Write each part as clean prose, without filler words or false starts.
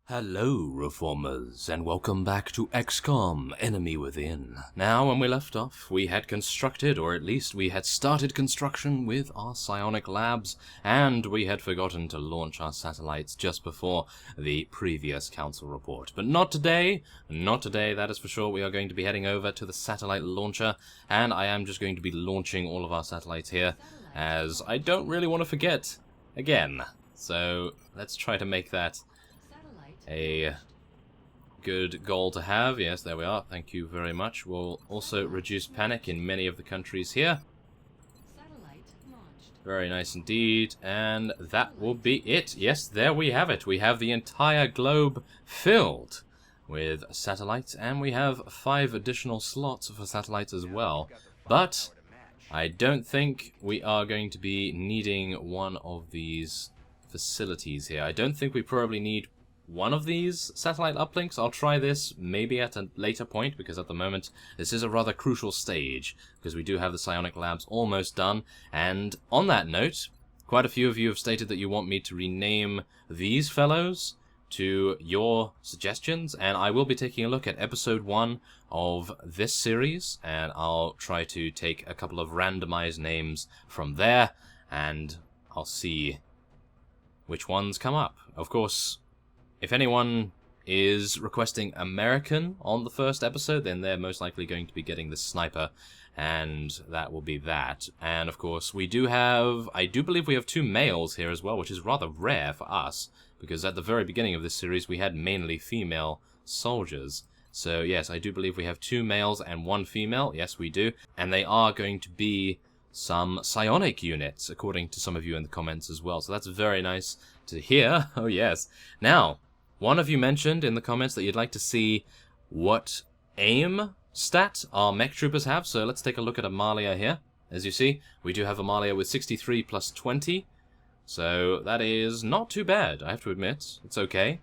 Hello, Reformers, and welcome back to XCOM, Enemy Within. Now, when we left off, we had constructed, or at least we had started construction with our psionic labs, and we had forgotten to launch our satellites just before the previous council report. But not today, that is for sure. We are going to be heading over to the satellite launcher, and I am just going to be launching all of our satellites here, as I don't really want to forget again. So, let's try to make that a good goal to have. Yes, there we are. Thank you very much. We'll also reduce panic in many of the countries here. Very nice indeed. And that will be it. Yes, there we have it. We have the entire globe filled with satellites, and we have 5 additional slots for satellites as well. But I don't think we are going to be needing one of these facilities here. I don't think we probably need one of these satellite uplinks. I'll try this maybe at a later point, because at the moment this is a rather crucial stage, because we do have the psionic labs almost done. And on that note, quite a few of you have stated that you want me to rename these fellows to your suggestions, and I will be taking a look at episode 1 of this series, and I'll try to take a couple of randomized names from there, and I'll see which ones come up. Of course, if anyone is requesting American on the first episode, then they're most likely going to be getting the sniper, and that will be that. And of course, we do have, I do believe we have 2 males here as well, which is rather rare for us, because at the very beginning of this series we had mainly female soldiers. So yes, I do believe we have 2 males and 1 female, yes we do, and they are going to be some psionic units, according to some of you in the comments as well, so that's very nice to hear. Oh yes. Now, one of you mentioned in the comments that you'd like to see what aim stat our mech troopers have, so let's take a look at Amalia here. As you see, we do have Amalia with 63 plus 20, so that is not too bad, I have to admit. It's okay.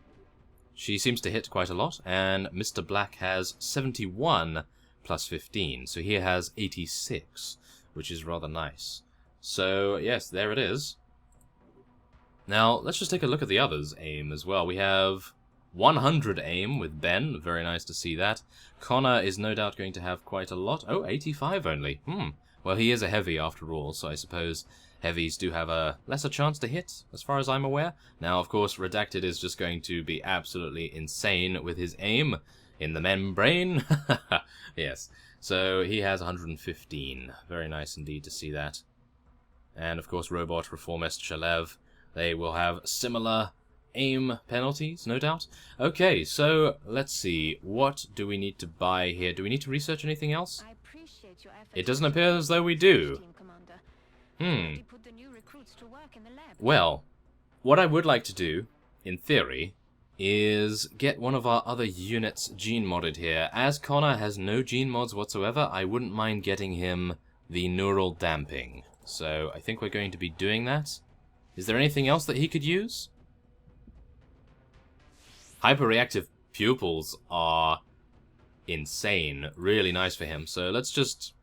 She seems to hit quite a lot, and Mr. Black has 71 plus 15, so he has 86, which is rather nice. So, yes, there it is. Now, let's just take a look at the others' aim as well. We have 100 aim with Ben. Very nice to see that. Connor is no doubt going to have quite a lot. Oh, 85 only. Well, he is a heavy after all, so I suppose heavies do have a lesser chance to hit, as far as I'm aware. Now, of course, Redacted is just going to be absolutely insane with his aim in the membrane. Yes. So, he has 115. Very nice indeed to see that. And, of course, Robot, Reformist, Shalev, they will have similar aim penalties, no doubt. Okay, so let's see. What do we need to buy here? Do we need to research anything else? It doesn't appear as though we do. Well, what I would like to do, in theory, is get one of our other units gene modded here. As Connor has no gene mods whatsoever, I wouldn't mind getting him the neural damping. So I think we're going to be doing that. Is there anything else that he could use? Hyperreactive pupils are insane. Really nice for him. So let's just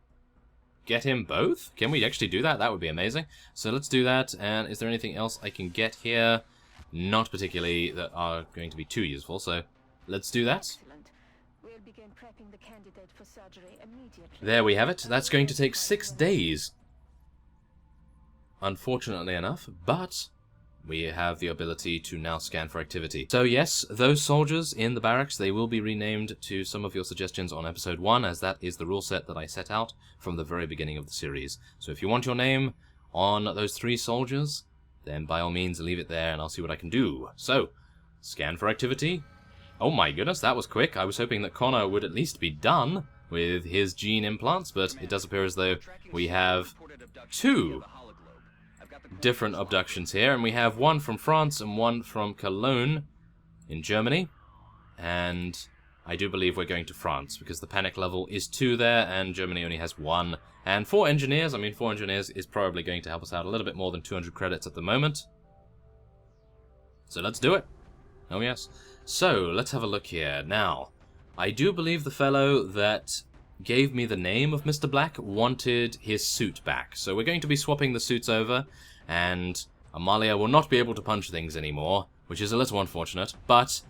get him both. Can we actually do that? That would be amazing. So let's do that. And is there anything else I can get here? Not particularly that are going to be too useful. So let's do that. We'll begin prepping the candidate for surgery immediately. There we have it. That's going to take 6 days. Unfortunately enough, but we have the ability to now scan for activity. So yes, those soldiers in the barracks, they will be renamed to some of your suggestions on episode 1, as that is the rule set that I set out from the very beginning of the series. So if you want your name on those 3 soldiers, then by all means leave it there and I'll see what I can do. So, scan for activity. Oh my goodness, that was quick. I was hoping that Connor would at least be done with his gene implants, but it does appear as though we have 2 different abductions here, and we have one from France and one from Cologne in Germany, and I do believe we're going to France because the panic level is 2 there and Germany only has 1. And 4 engineers, I mean 4 engineers is probably going to help us out a little bit more than 200 credits at the moment. So let's do it. Oh yes. So let's have a look here. Now, I do believe the fellow that gave me the name of Mr. Black wanted his suit back. So we're going to be swapping the suits over, and Amalia will not be able to punch things anymore, which is a little unfortunate, but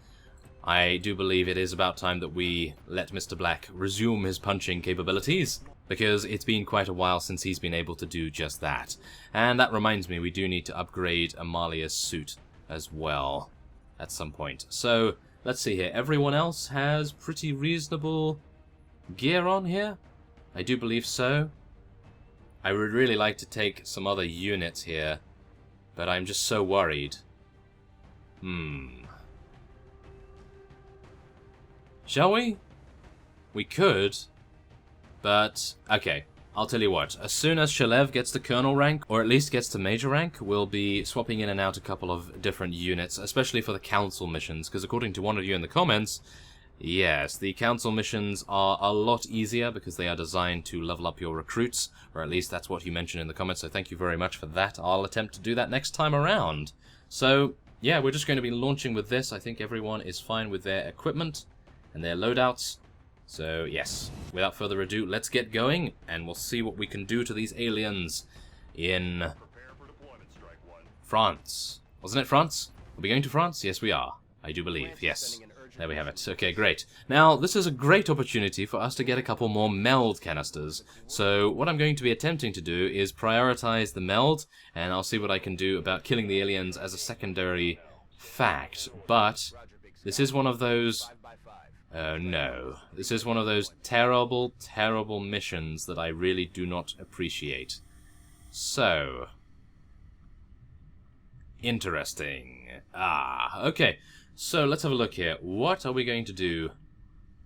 I do believe it is about time that we let Mr. Black resume his punching capabilities, because it's been quite a while since he's been able to do just that. And that reminds me, we do need to upgrade Amalia's suit as well at some point. So, let's see here. Everyone else has pretty reasonable gear on here? I do believe so. I would really like to take some other units here, but I'm just so worried. Shall we? We could, but okay. I'll tell you what, as soon as Shalev gets to Colonel rank, or at least gets to Major rank, we'll be swapping in and out a couple of different units, especially for the Council missions, because according to one of you in the comments, yes, the Council missions are a lot easier because they are designed to level up your recruits, or at least that's what you mentioned in the comments, so thank you very much for that. I'll attempt to do that next time around. So, yeah, we're just going to be launching with this. I think everyone is fine with their equipment and their loadouts. So, yes, without further ado, let's get going, and we'll see what we can do to these aliens in France. Wasn't it France? Are we going to France? Yes, we are. I do believe, yes. There we have it. Okay, great. Now, this is a great opportunity for us to get a couple more meld canisters. So, what I'm going to be attempting to do is prioritize the meld, and I'll see what I can do about killing the aliens as a secondary fact. But, this is one of those... Oh no. This is one of those terrible, terrible missions that I really do not appreciate. So... interesting. Okay. So, let's have a look here. What are we going to do?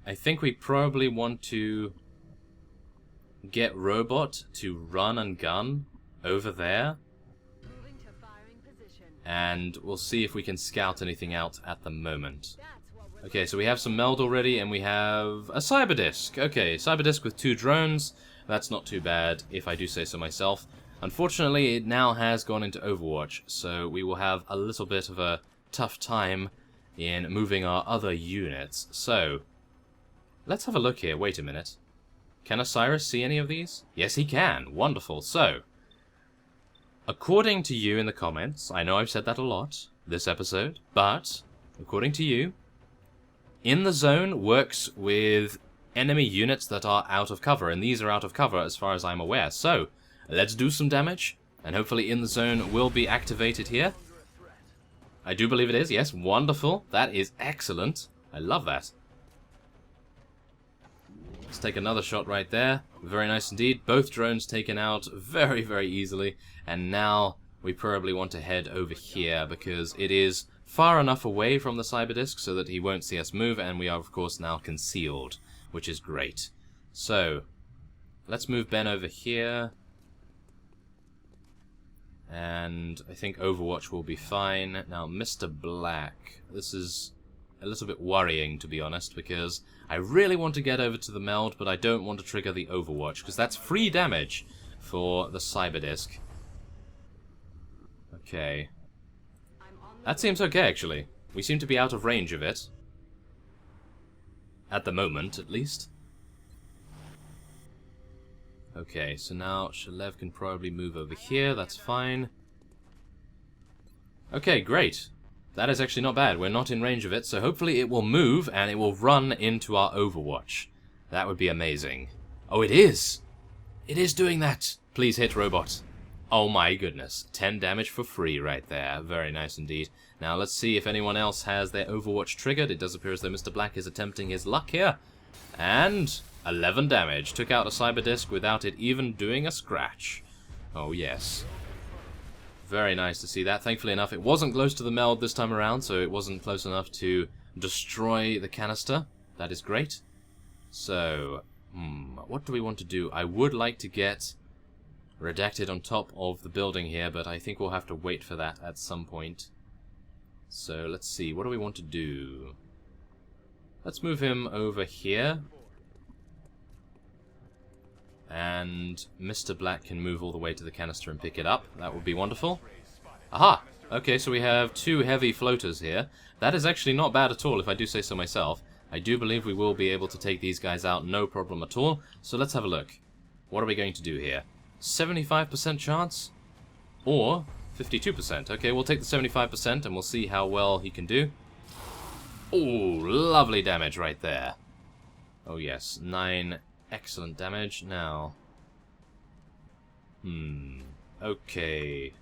I think we probably want to get Robot to run and gun over there. And we'll see if we can scout anything out at the moment. Okay, so we have some meld already, and we have a Cyberdisk. Okay, Cyberdisk with 2 drones. That's not too bad, if I do say so myself. Unfortunately, it now has gone into Overwatch, so we will have a little bit of a tough time in moving our other units. So, let's have a look here. Wait a minute. Can Osiris see any of these? Yes, he can. Wonderful. So, according to you in the comments, I know I've said that a lot this episode, but according to you, In the Zone works with enemy units that are out of cover, and these are out of cover as far as I'm aware. So, let's do some damage, and hopefully In the Zone will be activated here. I do believe it is, yes, wonderful. That is excellent. I love that. Let's take another shot right there. Very nice indeed. Both drones taken out very, very easily. And now we probably want to head over here because it is far enough away from the Cyberdisk so that he won't see us move, and we are, of course, now concealed, which is great. So, let's move Ben over here. And I think Overwatch will be fine. Now, Mr. Black. This is a little bit worrying, to be honest, because I really want to get over to the meld, but I don't want to trigger the Overwatch, because that's free damage for the Cyberdisk. Okay. That seems okay, actually. We seem to be out of range of it. At the moment, at least. Okay, so now Shalev can probably move over here, that's fine. Okay, great. That is actually not bad, we're not in range of it, so hopefully it will move and it will run into our Overwatch. That would be amazing. Oh, it is! It is doing that! Please hit, robot. Oh my goodness, 10 damage for free right there, very nice indeed. Now let's see if anyone else has their Overwatch triggered. It does appear as though Mr. Black is attempting his luck here. And 11 damage. Took out a Cyberdisk without it even doing a scratch. Oh yes. Very nice to see that. Thankfully enough, it wasn't close to the meld this time around, so it wasn't close enough to destroy the canister. That is great. So, what do we want to do? I would like to get Redacted on top of the building here, but I think we'll have to wait for that at some point. So, let's see. What do we want to do? Let's move him over here. And Mr. Black can move all the way to the canister and pick it up. That would be wonderful. Aha! Okay, so we have 2 heavy floaters here. That is actually not bad at all, if I do say so myself. I do believe we will be able to take these guys out, no problem at all. So let's have a look. What are we going to do here? 75% chance? Or 52%? Okay, we'll take the 75% and we'll see how well he can do. Oh, lovely damage right there. Oh yes, 9 excellent damage. Now, okay.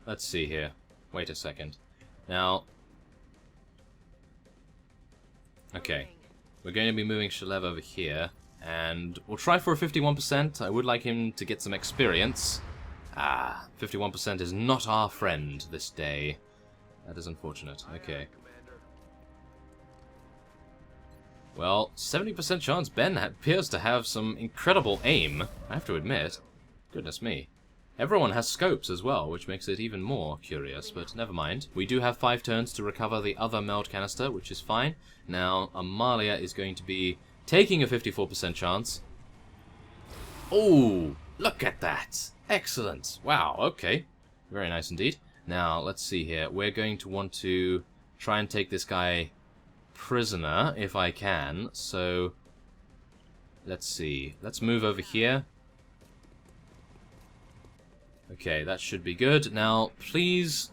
Let's see here. Wait a second. Now, okay. We're going to be moving Shalev over here, and we'll try for a 51%. I would like him to get some experience. 51% is not our friend this day. That is unfortunate. Okay. Well, 70% chance. Ben appears to have some incredible aim, I have to admit. Goodness me. Everyone has scopes as well, which makes it even more curious, but never mind. We do have 5 turns to recover the other meld canister, which is fine. Now, Amalia is going to be taking a 54% chance. Oh, look at that! Excellent! Wow, okay. Very nice indeed. Now, let's see here. We're going to want to try and take this guy prisoner, if I can. So, let's see. Let's move over here. Okay, that should be good. Now, please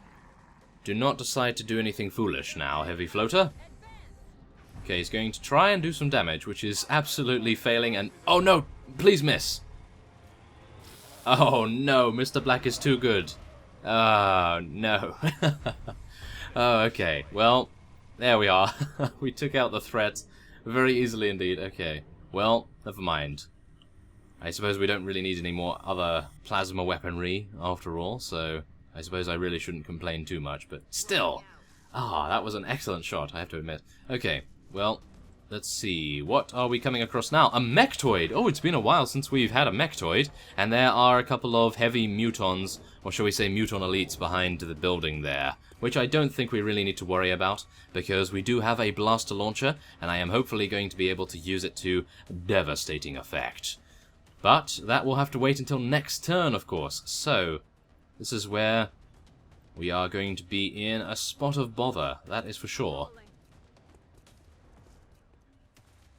do not decide to do anything foolish now, Heavy Floater. Okay, he's going to try and do some damage, which is absolutely failing, and... oh no! Please miss! Oh no, Mr. Black is too good. Oh, no. Oh, okay. Well, there we are. We took out the threat very easily indeed. Okay. Well, never mind. I suppose we don't really need any more other plasma weaponry, after all, so I suppose I really shouldn't complain too much, but still! That was an excellent shot, I have to admit. Okay, well, let's see. What are we coming across now? A Mechtoid! Oh, it's been a while since we've had a Mechtoid, and there are a couple of heavy mutons, or shall we say muton elites, behind the building there, which I don't think we really need to worry about, because we do have a blaster launcher, and I am hopefully going to be able to use it to devastating effect. But that will have to wait until next turn, of course. So, this is where we are going to be in a spot of bother, that is for sure.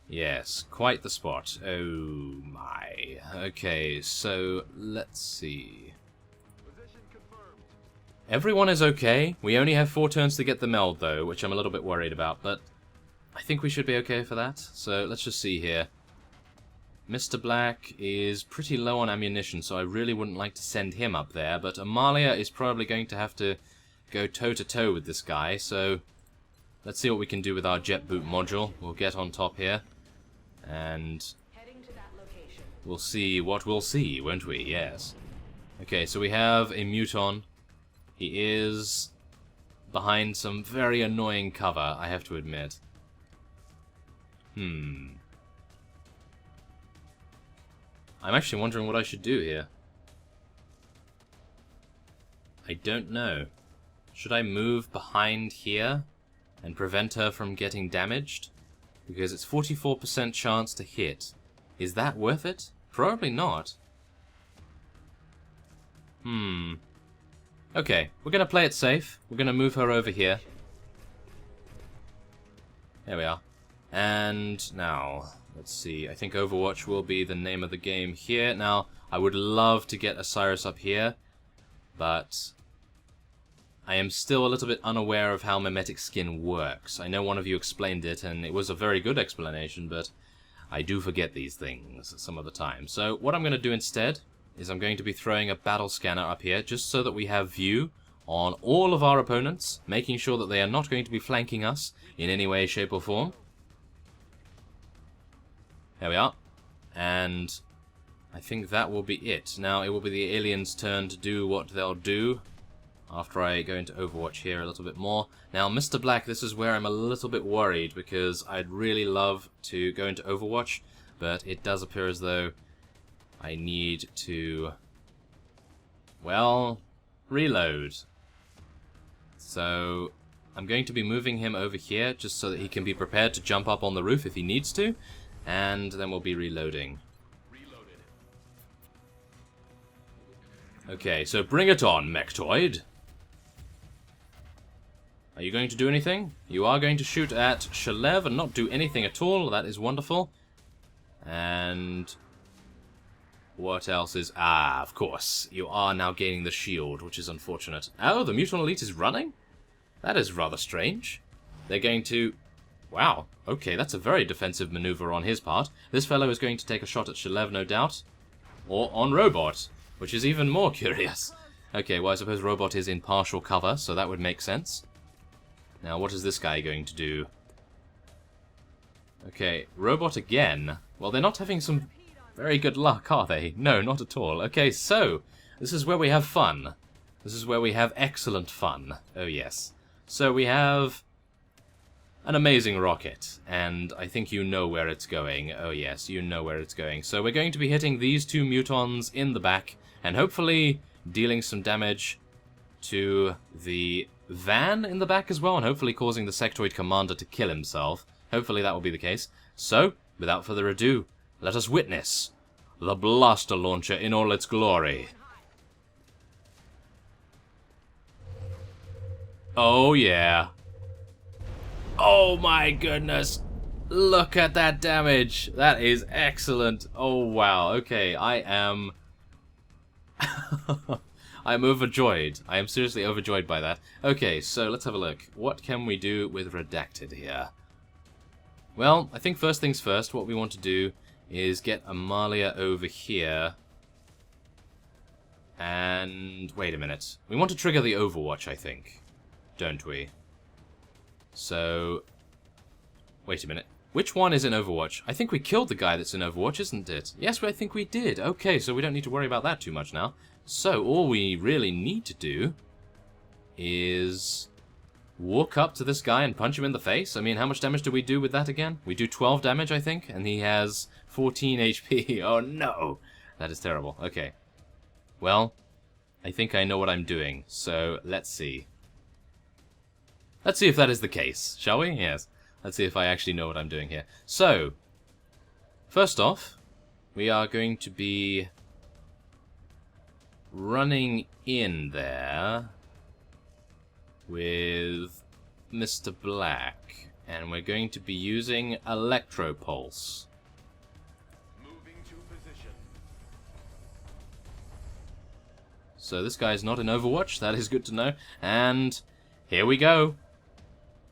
Yes, quite the spot. Oh my. Okay, so let's see. Everyone is okay. We only have 4 turns to get the meld, though, which I'm a little bit worried about, but I think we should be okay for that. So let's just see here. Mr. Black is pretty low on ammunition, so I really wouldn't like to send him up there, but Amalia is probably going to have to go toe-to-toe with this guy, so let's see what we can do with our jet boot module. We'll get on top here, and we'll see what we'll see, won't we? Yes. Okay, so we have a muton. He is behind some very annoying cover, I have to admit. I'm actually wondering what I should do here. I don't know. Should I move behind here and prevent her from getting damaged? Because it's 44% chance to hit. Is that worth it? Probably not. Okay, we're going to play it safe. We're going to move her over here. There we are. And now, let's see. I think Overwatch will be the name of the game here. Now, I would love to get Osiris up here, but I am still a little bit unaware of how mimetic skin works. I know one of you explained it, and it was a very good explanation, but I do forget these things some of the time. So what I'm going to do instead is I'm going to be throwing a battle scanner up here, just so that we have view on all of our opponents, making sure that they are not going to be flanking us in any way, shape, or form. There we are. And I think that will be it. Now it will be the aliens' turn to do what they'll do after I go into Overwatch here a little bit more. Now, Mr. Black, this is where I'm a little bit worried, because I'd really love to go into Overwatch, but it does appear as though I need to, well, reload. So I'm going to be moving him over here just so that he can be prepared to jump up on the roof if he needs to, and then we'll be reloading. Okay, so bring it on, Mechtoid. Are you going to do anything? You are going to shoot at Shalev and not do anything at all. That is wonderful. And What else is... Ah, of course. You are now gaining the shield, which is unfortunate. Oh, the Mutant Elite is running? That is rather strange. They're going to... Wow, okay, that's a very defensive maneuver on his part. This fellow is going to take a shot at Shalev, no doubt. Or on Robot, which is even more curious. Okay, well, I suppose Robot is in partial cover, so that would make sense. Now, what is this guy going to do? Okay, Robot again. Well, they're not having some very good luck, are they? No, not at all. Okay, so, this is where we have fun. This is where we have excellent fun. Oh, yes. So, we have an amazing rocket, and I think you know where it's going. Oh yes, you know where it's going. So we're going to be hitting these two mutons in the back, and hopefully dealing some damage to the van in the back as well, and hopefully causing the sectoid commander to kill himself. Hopefully that will be the case. So, without further ado, let us witness the blaster launcher in all its glory. Oh yeah. Oh my goodness! Look at that damage! That is excellent! Oh wow, okay, I am... I'm overjoyed. I am seriously overjoyed by that. Okay, so let's have a look. What can we do with Redacted here? Well, I think first things first, what we want to do is get Amalia over here. And... wait a minute. We want to trigger the Overwatch, I think. Don't we? So, wait a minute. Which one is in Overwatch? I think we killed the guy that's in Overwatch, isn't it? Yes, I think we did. Okay, so we don't need to worry about that too much now. So, all we really need to do is walk up to this guy and punch him in the face. I mean, how much damage do we do with that again? We do 12 damage, I think, and he has 14 HP. Oh, no! That is terrible. Okay. Well, I think I know what I'm doing, so let's see. Let's see if that is the case, shall we? Yes. Let's see if I actually know what I'm doing here. So, first off, we are going to be running in there with Mr. Black, and we're going to be using Electropulse. Moving to position. So this guy is not in Overwatch, that is good to know, and here we go.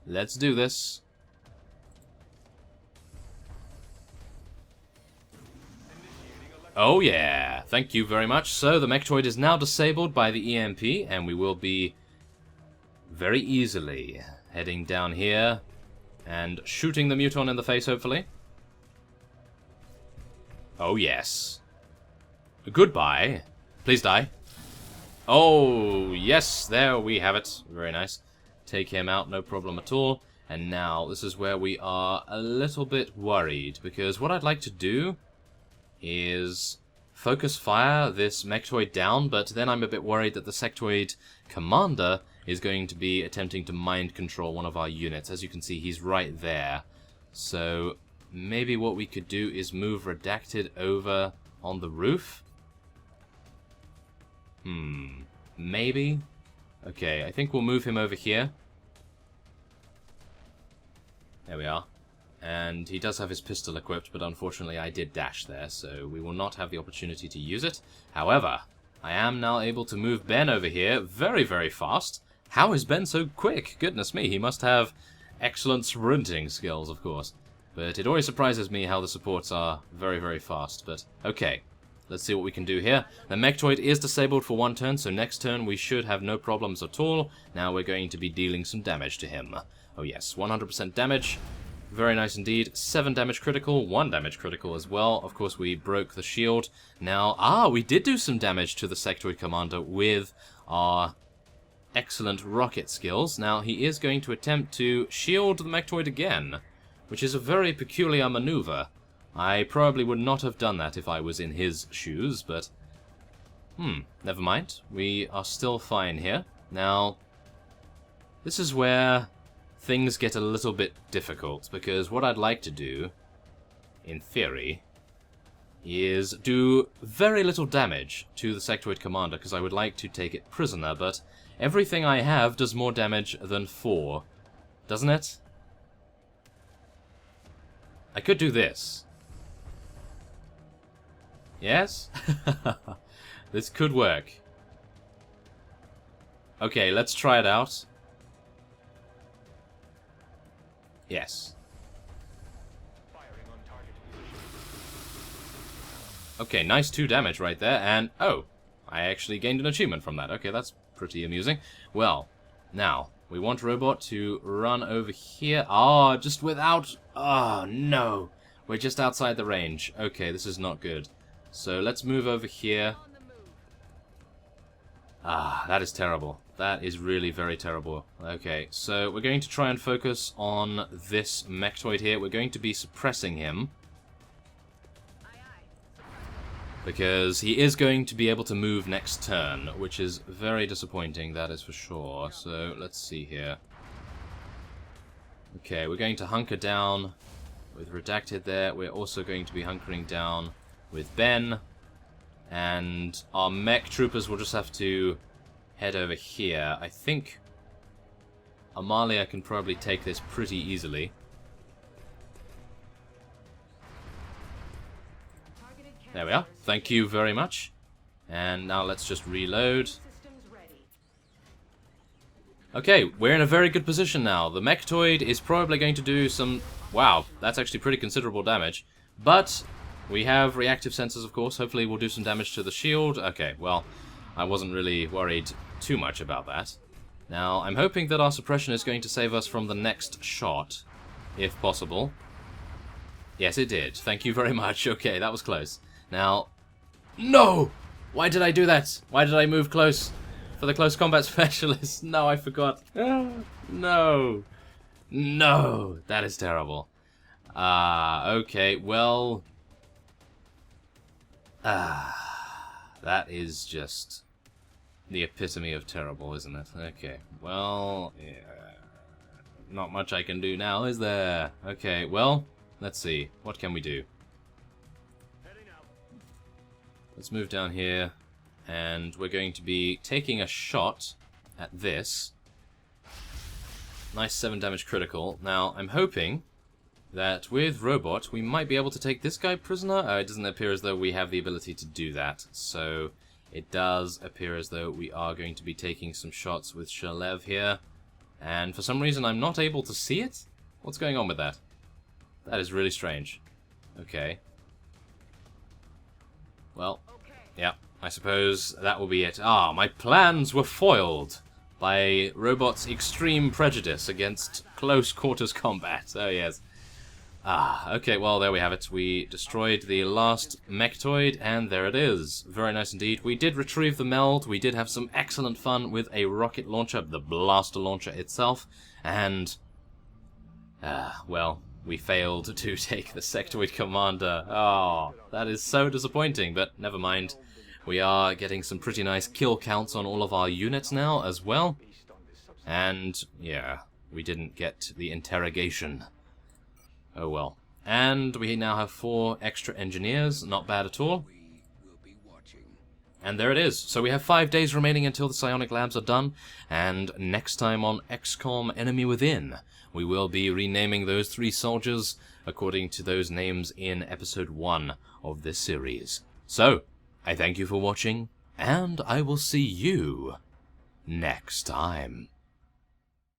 Let's do this. Oh yeah, thank you very much. So the Mechtoid is now disabled by the EMP, and we will be very easily heading down here and shooting the Muton in the face, hopefully. Oh yes. Goodbye. Please die. Oh yes, there we have it. Very nice. Take him out, no problem at all. And now, this is where we are a little bit worried, because what I'd like to do is focus fire this Mechtoid down, but then I'm a bit worried that the Sectoid commander is going to be attempting to mind control one of our units. As you can see, he's right there. So, maybe what we could do is move Redacted over on the roof? Maybe? Okay, I think we'll move him over here. There we are. And he does have his pistol equipped, but unfortunately I did dash there, so we will not have the opportunity to use it. However, I am now able to move Ben over here very, very fast. How is Ben so quick? Goodness me, he must have excellent sprinting skills, of course. But it always surprises me how the supports are very, very fast. But, okay. Let's see what we can do here. The Mechtoid is disabled for one turn, so next turn we should have no problems at all. Now we're going to be dealing some damage to him. Oh yes, 100% damage. Very nice indeed. 7 damage critical, 1 damage critical as well. Of course, we broke the shield. Now, we did do some damage to the Sectoid Commander with our excellent rocket skills. Now, he is going to attempt to shield the Mechtoid again, which is a very peculiar maneuver. I probably would not have done that if I was in his shoes, but... never mind. We are still fine here. Now, this is where things get a little bit difficult, because what I'd like to do, in theory, is do very little damage to the Sectoid Commander, because I would like to take it prisoner, but everything I have does more damage than 4. Doesn't it? I could do this. Yes? This could work. Okay, let's try it out. Yes. Firing on target position. Okay, nice 2 damage right there, and oh, I actually gained an achievement from that. Okay, that's pretty amusing. Well, now, we want Robot to run over here. Ah, just without... Oh, no. We're just outside the range. Okay, this is not good. So let's move over here. Ah, that is terrible. That is really very terrible. Okay, so we're going to try and focus on this Mechtoid here. We're going to be suppressing him. Because he is going to be able to move next turn, which is very disappointing, that is for sure. So, let's see here. Okay, we're going to hunker down with Redacted there. We're also going to be hunkering down with Ben. And our mech troopers will just have to head over here. I think Amalia can probably take this pretty easily. There we are. Thank you very much. And now let's just reload. Okay, we're in a very good position now. The Mechtoid is probably going to do some... Wow, that's actually pretty considerable damage. But we have reactive sensors, of course. Hopefully we'll do some damage to the shield. Okay, well, I wasn't really worried too much about that. Now, I'm hoping that our suppression is going to save us from the next shot, if possible. Yes, it did. Thank you very much. Okay, that was close. Now, no! Why did I do that? Why did I move close for the close combat specialist? No, I forgot. No. No. That is terrible. Okay, well... that is just the epitome of terrible, isn't it? Okay, well... Yeah, not much I can do now, is there? Okay, well, let's see. What can we do? Let's move down here, and we're going to be taking a shot at this. Nice 7 damage critical. Now, I'm hoping that with Robot, we might be able to take this guy prisoner. It doesn't appear as though we have the ability to do that, so it does appear as though we are going to be taking some shots with Shalev here. And for some reason, I'm not able to see it? What's going on with that? That is really strange. Okay. Well, yeah, I suppose that will be it. Ah, my plans were foiled by Robot's extreme prejudice against close quarters combat. Oh, yes. Ah, okay, well, there we have it. We destroyed the last Mechtoid, and there it is. Very nice indeed. We did retrieve the meld. We did have some excellent fun with a rocket launcher, the blaster launcher itself, and... well... we failed to take the Sectoid Commander. Oh, that is so disappointing, but never mind. We are getting some pretty nice kill counts on all of our units now as well. And, yeah, we didn't get the interrogation. Oh well. And we now have 4 extra engineers, not bad at all. And there it is. So we have 5 days remaining until the psionic labs are done, and next time on XCOM Enemy Within, we will be renaming those 3 soldiers according to those names in episode 1 of this series. So, I thank you for watching, and I will see you next time.